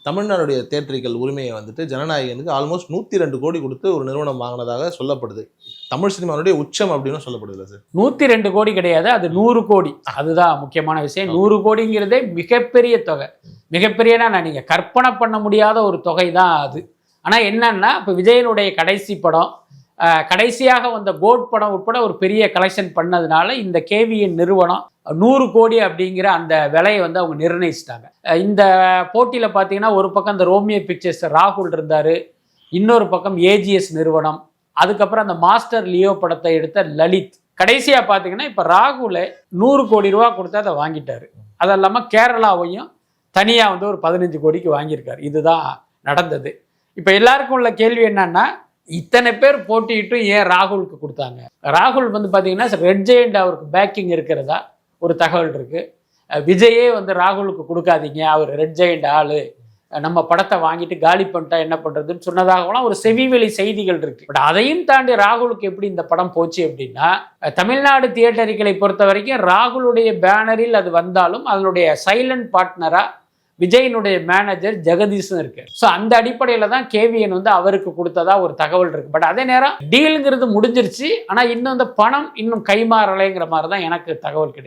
தமிழ்நாடுடைய தியேட்டர்கள் உரிமையை வந்துட்டு ஜனநாயகனுக்கு ஆல்மோஸ்ட் 102 கோடி கொடுத்து ஒரு நிறுவனம் வாங்கினதாக சொல்லப்படுது. தமிழ் சினிமாவுடைய உச்சம் அப்படின்னு சொல்லப்படுது சார். 102 கோடி கிடையாது, அது 100 கோடி. அதுதான் முக்கியமான விஷயம். 100 கோடிங்கிறதே மிகப்பெரிய தொகை. மிகப்பெரியனா நீங்கள் கற்பனை பண்ண முடியாத ஒரு தொகை தான் அது. ஆனால் என்னன்னா, இப்போ விஜயனுடைய கடைசி படம், கடைசியாக வந்த கோட் படம் உட்பட ஒரு பெரிய கலெக்ஷன் பண்ணதுனால இந்த கேவிஎன் நிறுவனம் 100 கோடி அப்படிங்கிற அந்த விலையை வந்து அவங்க நிர்ணயிச்சிட்டாங்க. இந்த போட்டியில் பார்த்தீங்கன்னா ஒரு பக்கம் இந்த ரோமியோ பிக்சர்ஸ் ராகுல் இருந்தார், இன்னொரு பக்கம் ஏஜிஎஸ் நிறுவனம், அதுக்கப்புறம் அந்த மாஸ்டர் லியோ படத்தை எடுத்த லலித். கடைசியாக பார்த்தீங்கன்னா இப்போ ராகுல் 100 கோடி ரூபா கொடுத்து அதை வாங்கிட்டாரு. அது இல்லாமல் கேரளாவையும் தனியாக வந்து ஒரு 15 கோடிக்கு வாங்கியிருக்காரு. இதுதான் நடந்தது. இப்போ எல்லாருக்கும் உள்ள கேள்வி என்னன்னா, இத்தனை பேர் போட்டிட்டு ஏன் ராகுலுக்கு கொடுத்தாங்க? ராகுல் வந்து பார்த்தீங்கன்னா ரெட் ஜெயண்ட் அவருக்கு பேக்கிங் இருக்கிறதா ஒரு தகவல் இருக்கு. விஜயே வந்து ராகுலுக்கு கொடுக்காதீங்க, அவர் ரெட் ஜெயண்ட் ஆளு, நம்ம படத்தை வாங்கிட்டு காலி பண்ணிட்டா என்ன பண்றதுன்னு சொன்னதாகலாம் ஒரு செவிவெளி செய்திகள் இருக்கு. பட் அதையும் தாண்டி ராகுலுக்கு எப்படி இந்த படம் போச்சு அப்படின்னா, தமிழ்நாடு தியேட்டர்களை பொறுத்த வரைக்கும் ராகுலுடைய பேனரில் அது வந்தாலும் அதனுடைய சைலண்ட் பார்ட்னரா விஜயனுடைய மேனேஜர் ஜெகதீஷும் இருக்கு. ஸோ அந்த அடிப்படையில் தான் கேவிஎன் வந்து அவருக்கு கொடுத்ததா ஒரு தகவல் இருக்கு. பட் அதே நேரம் டீலுங்கிறது முடிஞ்சிருச்சு, ஆனால் இன்னும் அந்த பணம் இன்னும் கைமாறலைங்கிற மாதிரி தான் எனக்கு தகவல் கிடைக்கும்.